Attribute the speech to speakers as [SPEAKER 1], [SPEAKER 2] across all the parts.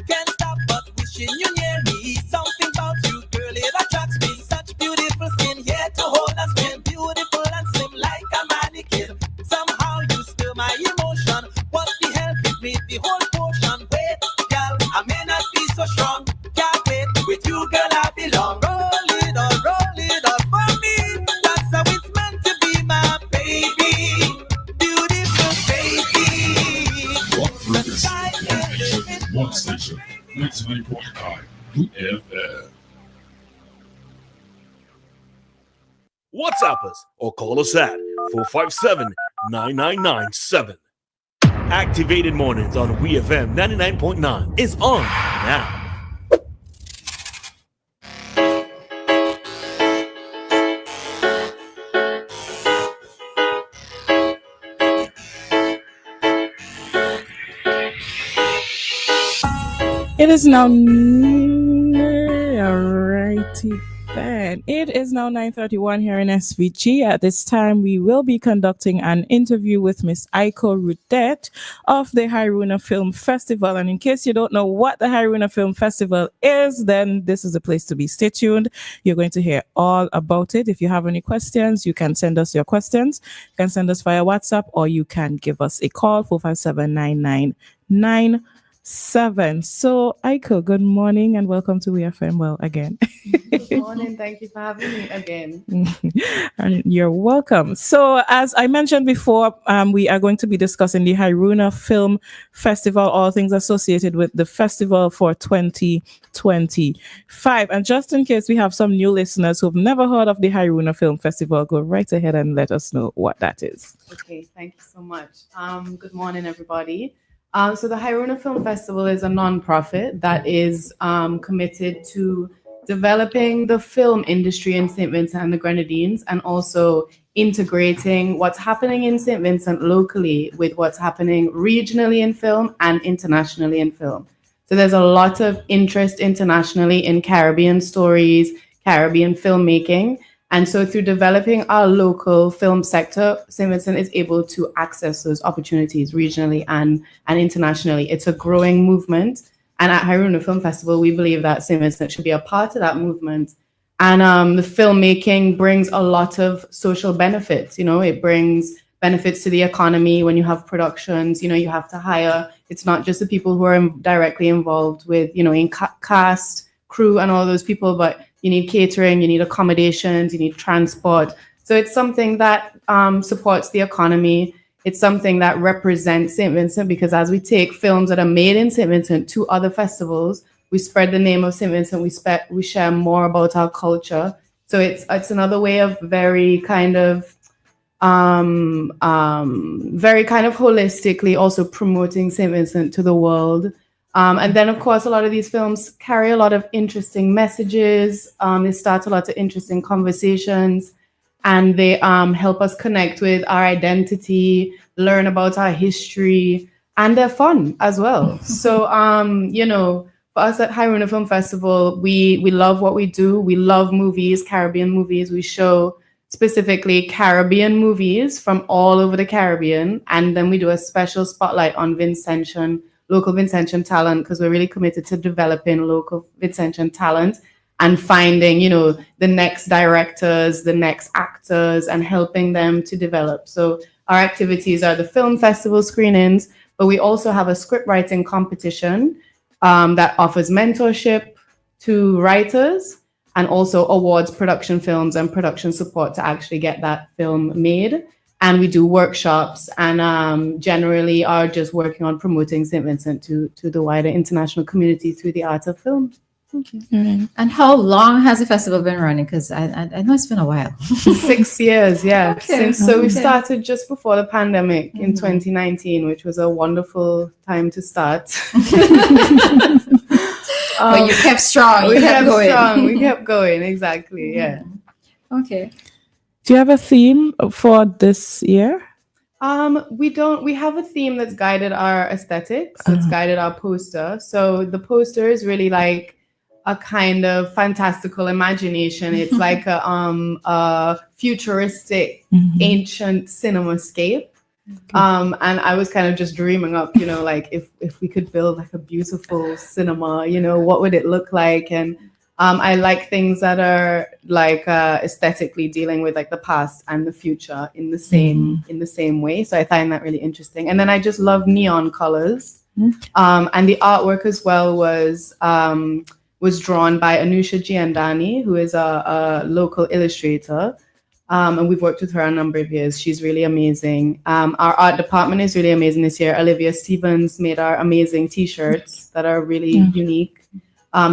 [SPEAKER 1] Can't stop but wishing you near me. Something about you, girl, it attracts me. Such beautiful skin, here to hold us in. Beautiful and slim like a mannequin. Somehow you stir my emotion. What the hell give me the whole potion? Wait, girl, I may not be so strong. Can't wait, with you, girl, I belong. Roll it on for me. That's how it's meant to be, my baby. Beautiful baby.
[SPEAKER 2] One station, one station, 99.9 WEFM.
[SPEAKER 3] WhatsApp us or call us at 457-9997. Activated Mornings on WEFM 99.9 is on now.
[SPEAKER 4] It is now righty then. It is now 9:31 here in SVG. At this time, we will be conducting an interview with Miss Hairouna of the Hairouna Film Festival. And in case you don't know what the Hairouna Film Festival is, then this is the place to be. Stay tuned. You're going to hear all about it. If you have any questions, you can send us your questions. You can send us via WhatsApp or you can give us a call, 457-9997. So, Aiko, good morning and welcome to WEFM. Well, again.
[SPEAKER 5] Good morning. Thank you for having me again.
[SPEAKER 4] And you're welcome. So, as I mentioned before, we are going to be discussing the Hairouna Film Festival, all things associated with the festival for 2025. And just in case we have some new listeners who've never heard of the Hairouna Film Festival, go right ahead and let us know what that is.
[SPEAKER 5] Okay, thank you so much. Good morning, everybody. So the Hairouna Film Festival is a non-profit that is committed to developing the film industry in St. Vincent and the Grenadines and also integrating what's happening in St. Vincent locally with what's happening regionally in film and internationally in film. So there's a lot of interest internationally in Caribbean stories, Caribbean filmmaking. And so through developing our local film sector, St. Vincent is able to access those opportunities regionally and internationally. It's a growing movement. And at Hairouna Film Festival, we believe that St. Vincent should be a part of that movement. And the filmmaking brings a lot of social benefits. You know, it brings benefits to the economy when you have productions. You know, you have to hire. It's not just the people who are directly involved with, you know, in cast, crew, and all those people, but you need catering, you need accommodations, you need transport. So it's something that supports the economy. It's something that represents St. Vincent because as we take films that are made in St. Vincent to other festivals, we spread the name of St. Vincent, we share more about our culture. So it's another way of very kind of holistically also promoting St. Vincent to the world. And then, of course, a lot of these films carry a lot of interesting messages. They start a lot of interesting conversations, and they help us connect with our identity, learn about our history, and they're fun as well. So, you know, for us at Hairouna Film Festival, we love what we do. We love movies, Caribbean movies. We show specifically Caribbean movies from all over the Caribbean, and then we do a special spotlight on local Vincentian talent, because we're really committed to developing local Vincentian talent and finding, you know, the next directors, the next actors, and helping them to develop. So our activities are the film festival screenings, but we also have a script writing competition that offers mentorship to writers and also awards production films and production support to actually get that film made. And we do workshops and generally are just working on promoting St. Vincent to the wider international community through the art of film.
[SPEAKER 6] Okay. Mm-hmm. And how long has the festival been running? Because I know it's been a while.
[SPEAKER 5] 6 years, yeah.
[SPEAKER 6] Okay.
[SPEAKER 5] We started just before the pandemic in 2019, which was a wonderful time to start.
[SPEAKER 6] But you kept strong.
[SPEAKER 5] We kept going, exactly, yeah.
[SPEAKER 6] Okay.
[SPEAKER 4] Do you have a theme for this year?
[SPEAKER 5] We don't. We have a theme that's guided our aesthetics. It's guided our poster. So the poster is really like a kind of fantastical imagination. It's like a futuristic, ancient cinemascape. And I was kind of just dreaming up, like if we could build like a beautiful cinema, what would it look like? And I like things that are like aesthetically dealing with like the past and the future in the same way. So I find that really interesting. And then I just love neon colors. And the artwork as well was drawn by Anusha Giandani, who is a local illustrator. And we've worked with her a number of years. She's really amazing. Our art department is really amazing this year. Olivia Stevens made our amazing T-shirts that are really unique.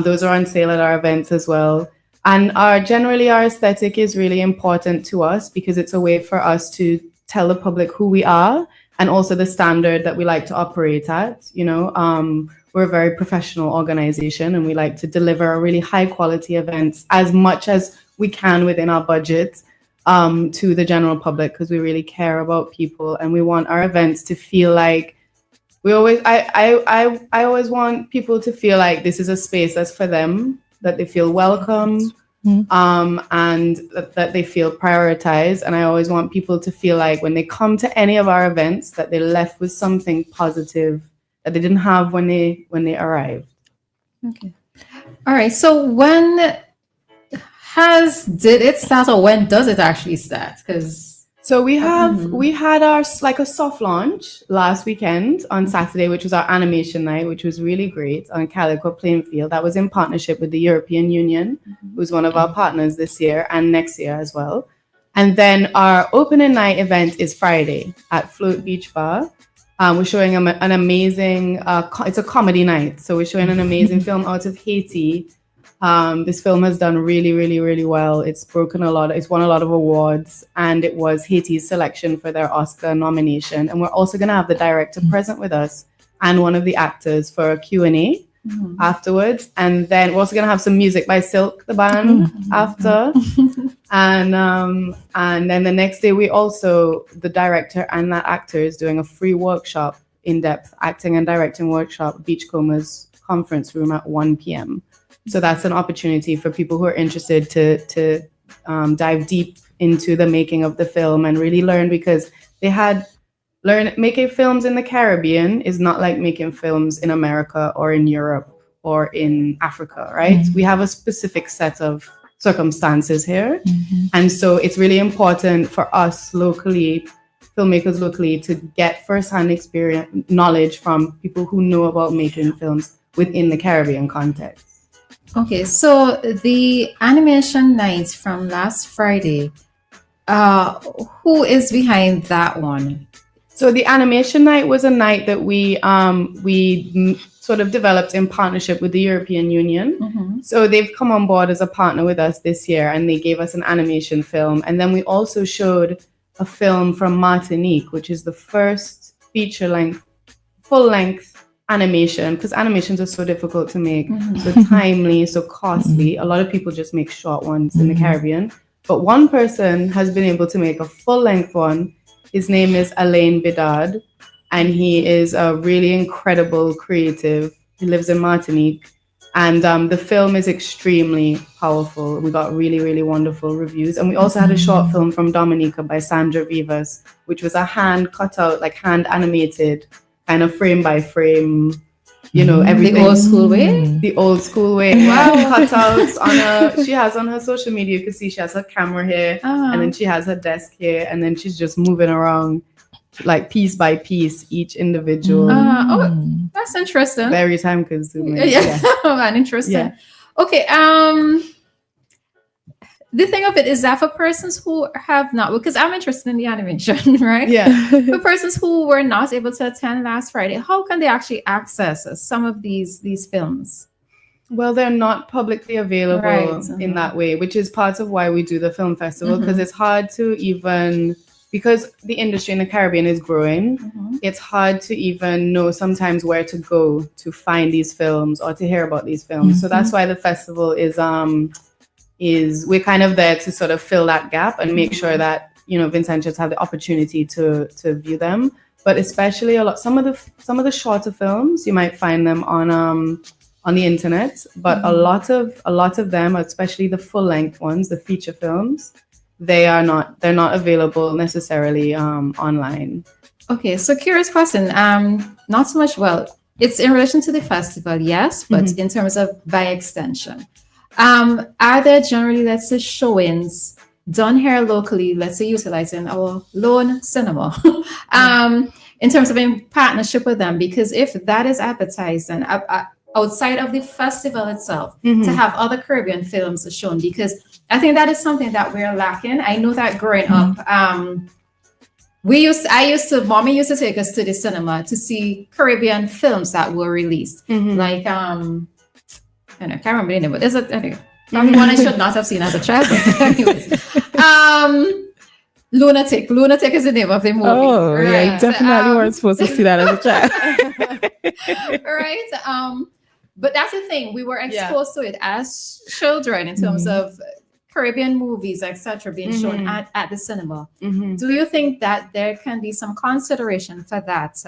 [SPEAKER 5] Those are on sale at our events as well. And generally our aesthetic is really important to us because it's a way for us to tell the public who we are and also the standard that we like to operate at. We're a very professional organization and we like to deliver really high quality events as much as we can within our budget to the general public because we really care about people and we want our events to feel like I always want people to feel like this is a space that's for them, that they feel welcome, and that they feel prioritized. And I always want people to feel like when they come to any of our events, that they left with something positive that they didn't have when they arrived.
[SPEAKER 6] Okay. All right. So when did it start, or when does it actually start?
[SPEAKER 5] So we had our like a soft launch last weekend on Saturday, which was our animation night, which was really great on Calico Plainfield. That was in partnership with the European Union, who's one of our partners this year and next year as well. And then our opening night event is Friday at Float Beach Bar. We're showing an amazing, it's a comedy night. So we're showing an amazing film out of Haiti. This film has done really, really, really well. It's won a lot of awards, and it was Haiti's selection for their Oscar nomination. And we're also going to have the director present with us and one of the actors for a Q&A afterwards. And then we're also going to have some music by Silk, the band, after. And then the next day, the director and that actor is doing a free workshop, in-depth acting and directing workshop, Beachcombers Conference Room at 1 p.m. So that's an opportunity for people who are interested to dive deep into the making of the film and really learn, because making films in the Caribbean is not like making films in America or in Europe or in Africa, right? We have a specific set of circumstances here. And so it's really important for us locally, filmmakers locally, to get firsthand experience, knowledge from people who know about making films within the Caribbean context.
[SPEAKER 6] Okay, so the animation night from last Friday, who is behind that one?
[SPEAKER 5] So the animation night was a night that we sort of developed in partnership with the European Union. So they've come on board as a partner with us this year, and they gave us an animation film. And then we also showed a film from Martinique, which is the first feature-length, full-length animation, because animations are so difficult to make, so timely, so costly. A lot of people just make short ones in the Caribbean. But one person has been able to make a full-length one. His name is Alain Bedard, and he is a really incredible creative. He lives in Martinique. And the film is extremely powerful. We got really, really wonderful reviews. And we also had a short film from Dominica by Sandra Vivas, which was a hand cut out, like hand animated, kind of frame by frame, everything.
[SPEAKER 6] The old school way?
[SPEAKER 5] The old school way. Wow. Cutouts she has on her social media, you can see she has her camera here, and then she has her desk here, and then she's just moving around like piece by piece, each individual.
[SPEAKER 6] That's interesting.
[SPEAKER 5] Very time consuming.
[SPEAKER 6] Yeah. Man, interesting.
[SPEAKER 5] Yeah.
[SPEAKER 6] Okay. The thing of it is that for persons who have not, because I'm interested in the animation, right?
[SPEAKER 5] Yeah.
[SPEAKER 6] For persons who were not able to attend last Friday, how can they actually access some of these films?
[SPEAKER 5] Well, they're not publicly available in that way, which is part of why we do the film festival, because it's hard to even, because the industry in the Caribbean is growing, it's hard to even know sometimes where to go to find these films or to hear about these films. So that's why the festival is we're kind of there to sort of fill that gap and make sure that Vincentians have the opportunity to view them. But especially some of the shorter films, you might find them on on the internet, but a lot of them, especially the full length ones, the feature films, they're not available necessarily online.
[SPEAKER 6] Okay, so curious question. Not so much. Well, it's in relation to the festival, yes, but in terms of by extension, are there generally, let's say, showings done here locally? Let's say utilizing our lone cinema, in terms of in partnership with them, because if that is advertised and outside of the festival itself, to have other Caribbean films shown, because I think that is something that we're lacking. I know that growing up, mommy used to take us to the cinema to see Caribbean films that were released. Like, I don't know, I can't remember the name, but there's anyway, probably one I should not have seen as a child. But anyways, Lunatic. Lunatic is the name of the movie.
[SPEAKER 4] Oh,
[SPEAKER 6] right?
[SPEAKER 4] yeah, you definitely weren't supposed to see that as a child.
[SPEAKER 6] Right. But that's the thing. We were exposed to it as children in terms of Caribbean movies, etc., being shown at the cinema. Do you think that there can be some consideration for that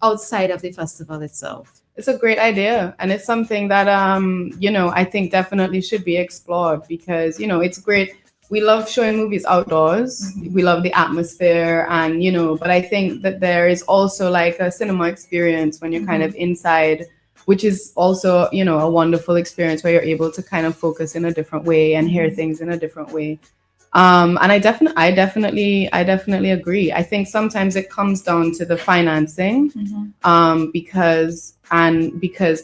[SPEAKER 6] outside of the festival itself?
[SPEAKER 5] It's a great idea, and it's something that I think definitely should be explored, because it's great. We love showing movies outdoors. We love the atmosphere, and but I think that there is also like a cinema experience when you're kind of inside, which is also a wonderful experience where you're able to kind of focus in a different way and hear things in a different way. And I definitely agree. I think sometimes it comes down to the financing, because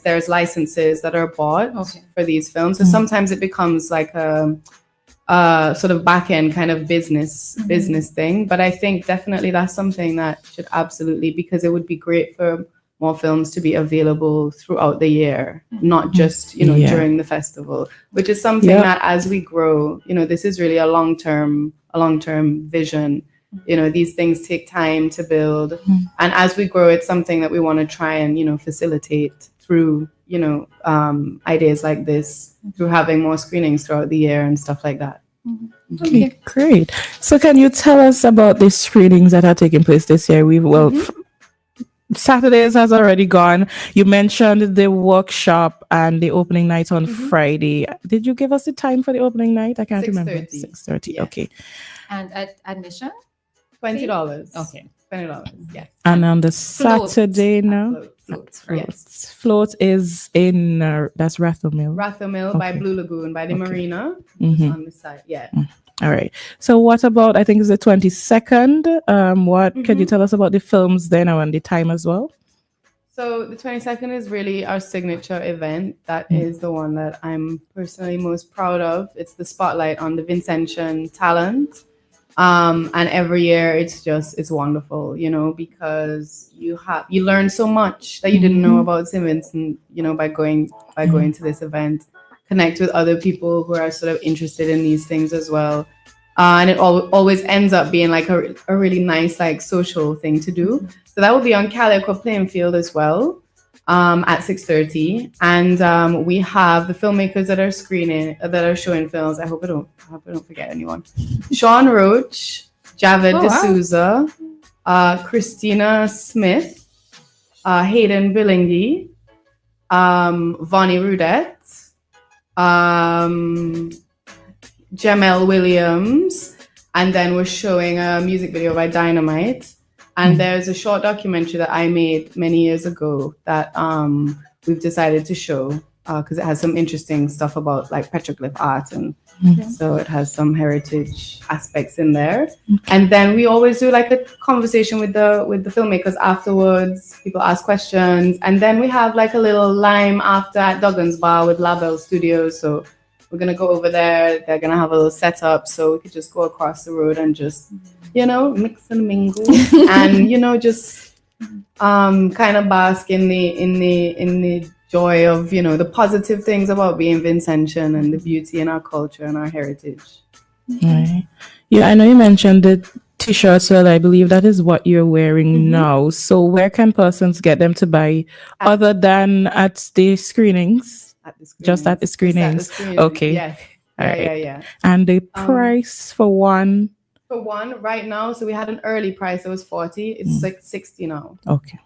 [SPEAKER 5] there's licenses that are bought for these films. So sometimes it becomes like a sort of back end kind of business thing. But I think definitely that's something that should absolutely, because it would be great for more films to be available throughout the year, not just during the festival, which is something that as we grow, this is really a long-term vision. These things take time to build, and as we grow, it's something that we want to try and facilitate through ideas like this, through having more screenings throughout the year and stuff like that.
[SPEAKER 4] Okay, great. So can you tell us about the screenings that are taking place this year? Saturdays has already gone. You mentioned the workshop and the opening night on Friday. Did you give us the time for the opening night? I can't remember. 6:30.
[SPEAKER 5] Yeah.
[SPEAKER 4] Okay.
[SPEAKER 6] And admission?
[SPEAKER 5] $20.
[SPEAKER 6] Okay.
[SPEAKER 5] $20. Yes.
[SPEAKER 4] And on the Saturday now, float is in that's Rathel Mill.
[SPEAKER 5] Rathel Mill by Blue Lagoon, by the marina on the side. Yeah.
[SPEAKER 4] All right. So what about, I think it's the 22nd. What can you tell us about the films then, and the time as well?
[SPEAKER 5] So the 22nd is really our signature event. That is the one that I'm personally most proud of. It's the spotlight on the Vincentian talent. And every year it's wonderful, because you learn so much that you didn't know about St. Vincent, by going to this event. Connect with other people who are sort of interested in these things as well. And it always ends up being like a really nice, like, social thing to do. So that will be on Calico Playing Field as well, at 6:30. And we have the filmmakers that are showing films. I hope I don't forget anyone. Sean Roach, Javed D'Souza, Christina Smith, Hayden Billingy, Vonnie Rudette, Jamel Williams, and then we're showing a music video by Dynamite. And there's a short documentary that I made many years ago that we've decided to show because it has some interesting stuff about like petroglyph art, and so it has some heritage aspects in there. And then we always do like a conversation with the filmmakers afterwards. People ask questions, and then we have like a little lime after at Duggan's Bar with Label Studios. So we're gonna go over there. They're gonna have a little setup, so we could just go across the road and just mix and mingle, and just kind of bask in the joy of the positive things about being Vincentian and the beauty in our culture and our heritage.
[SPEAKER 4] Right. Yeah, I know you mentioned the t-shirts, so I believe that is what you're wearing now. So where can persons get them to buy other than at the screenings? Just at the screenings. Okay.
[SPEAKER 5] Yes.
[SPEAKER 4] All right.
[SPEAKER 5] Yeah.
[SPEAKER 4] And the price for one?
[SPEAKER 5] For one right now, so we had an early price. It was $40. It's like $60 now.
[SPEAKER 4] Okay.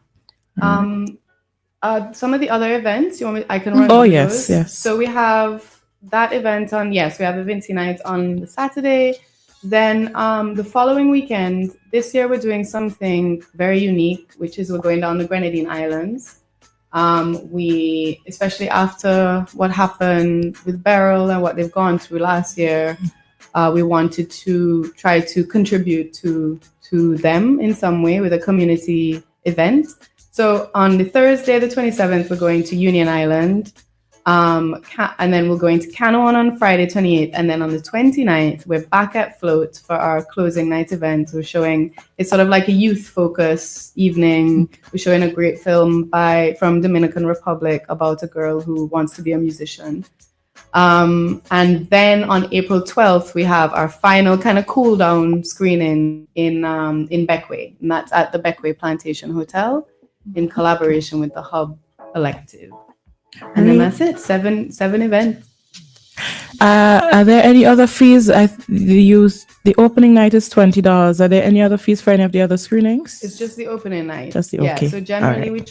[SPEAKER 5] Some of the other events, I can run
[SPEAKER 4] Oh,
[SPEAKER 5] through
[SPEAKER 4] yes,
[SPEAKER 5] those.
[SPEAKER 4] yes.
[SPEAKER 5] So we have that event on, yes, we have the Vinci night on the Saturday. Then the following weekend, this year we're doing something very unique, which is we're going down the Grenadine Islands. We, especially after what happened with Beryl and what they've gone through last year, we wanted to try to contribute to them in some way with a community event. So on the Thursday, the 27th, we're going to Union Island. And then we're going to Canoan on Friday, 28th. And then on the 29th, we're back at Float for our closing night event. We're showing, it's sort of like a youth focus evening. We're showing a great film from Dominican Republic about a girl who wants to be a musician. And then on April 12th, we have our final kind of cool down screening in Beckway. And that's at the Beckway Plantation Hotel in collaboration with the Hub Collective. And then that's it. Seven events.
[SPEAKER 4] Are there any other fees? The opening night is $20. Are there any other fees for any of the other screenings?
[SPEAKER 5] It's just the opening night.
[SPEAKER 4] Okay.
[SPEAKER 5] So generally we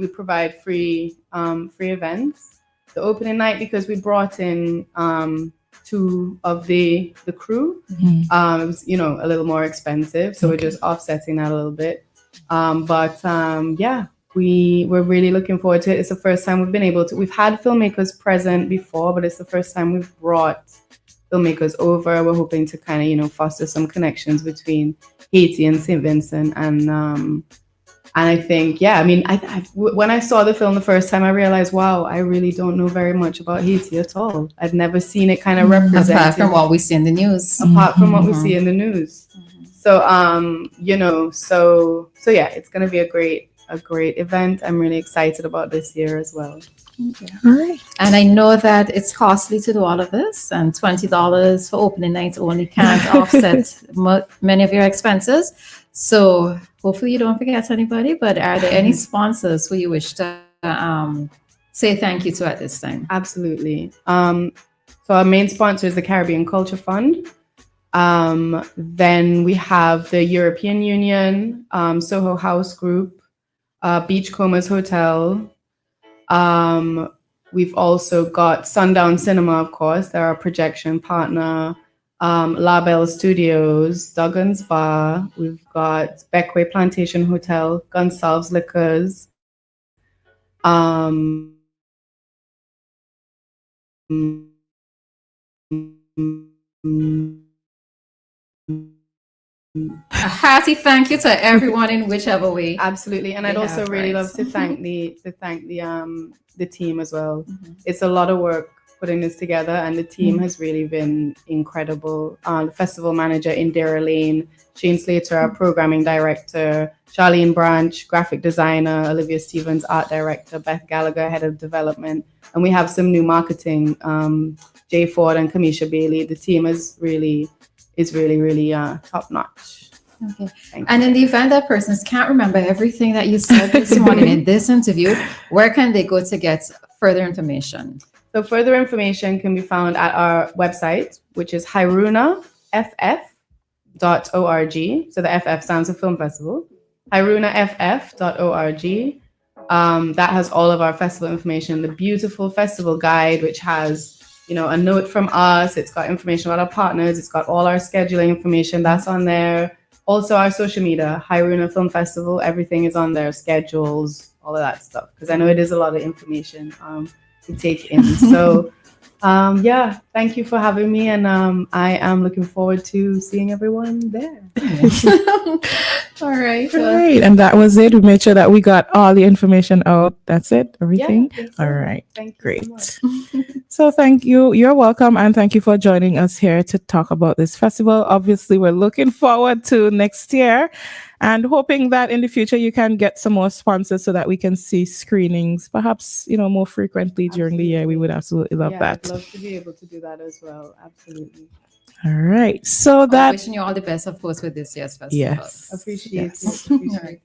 [SPEAKER 5] provide free events. The opening night, because we brought in two of the crew, it was a little more expensive. So we're just offsetting that a little bit. We're really looking forward to it. It's the first time we've had filmmakers present before, but it's the first time we've brought filmmakers over. We're hoping to kind of, foster some connections between Haiti and St. Vincent. And I think, when I saw the film the first time, I realized, wow, I really don't know very much about Haiti at all. I'd never seen it kind of represented.
[SPEAKER 6] Apart from what we see in the news.
[SPEAKER 5] We see in the news. So, so yeah, it's going to be a great event. I'm really excited about this year as well.
[SPEAKER 6] Okay. All right. And I know that it's costly to do all of this, and $20 for opening night only can't offset many of your expenses. So hopefully you don't forget anybody, but are there any sponsors who you wish to say thank you to at this time?
[SPEAKER 5] Absolutely. So our main sponsor is the Caribbean Culture Fund. Then we have the European Union, Soho House Group, Beachcombers Hotel. We've also got Sundown Cinema, of course. They're our projection partner. La Belle Studios, Duggan's Bar. We've got Beckway Plantation Hotel, Gonsalves Liquors.
[SPEAKER 6] A hearty thank you to everyone in whichever way.
[SPEAKER 5] Absolutely, and I'd also really love to thank the team as well. Mm-hmm. It's a lot of work putting this together, and the team has really been incredible. The festival manager Indira Lane, Shane Slater, our programming director, Charlene Branch, graphic designer, Olivia Stevens, art director, Beth Gallagher, head of development, and we have some new marketing, Jay Ford and Kamisha Bailey. The team is really top notch.
[SPEAKER 6] Okay. And in the event that persons can't remember everything that you said this morning in this interview, where can they go to get further information?
[SPEAKER 5] So further information can be found at our website, which is hairounaff.org. So the FF stands for Film Festival. hairounaff.org. That has all of our festival information. The beautiful festival guide, which has a note from us. It's got information about our partners. It's got all our scheduling information that's on there. Also our social media, Hairouna Film Festival. Everything is on there, schedules, all of that stuff. Because I know it is a lot of information to take in. So thank you for having me. And I am looking forward to seeing everyone there.
[SPEAKER 6] All right.
[SPEAKER 4] And that was it. We made sure that we got all the information out. That's it. Everything.
[SPEAKER 5] Yeah,
[SPEAKER 4] all right.
[SPEAKER 5] Thank you.
[SPEAKER 4] Great. So thank you. You're welcome. And thank you for joining us here to talk about this festival. Obviously, we're looking forward to next year and hoping that in the future you can get some more sponsors so that we can see screenings, perhaps, more frequently during the year. We would absolutely love that.
[SPEAKER 5] I'd love to be able to do that as well. Absolutely.
[SPEAKER 4] All right. So
[SPEAKER 6] I'm wishing you all the best, of course, with this year's festival.
[SPEAKER 4] Yes.
[SPEAKER 5] Appreciate it.
[SPEAKER 6] Right.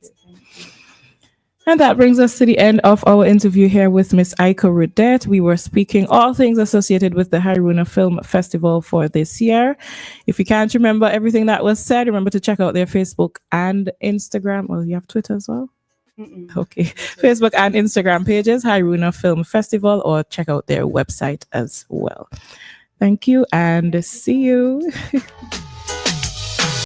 [SPEAKER 4] And that brings us to the end of our interview here with Miss Aiko Rudette. We were speaking all things associated with the Hairouna Film Festival for this year. If you can't remember everything that was said, remember to check out their Facebook and Instagram. Well, you have Twitter as well? Okay. Facebook and Instagram pages, Hairouna Film Festival, or check out their website as well. Thank you and see you.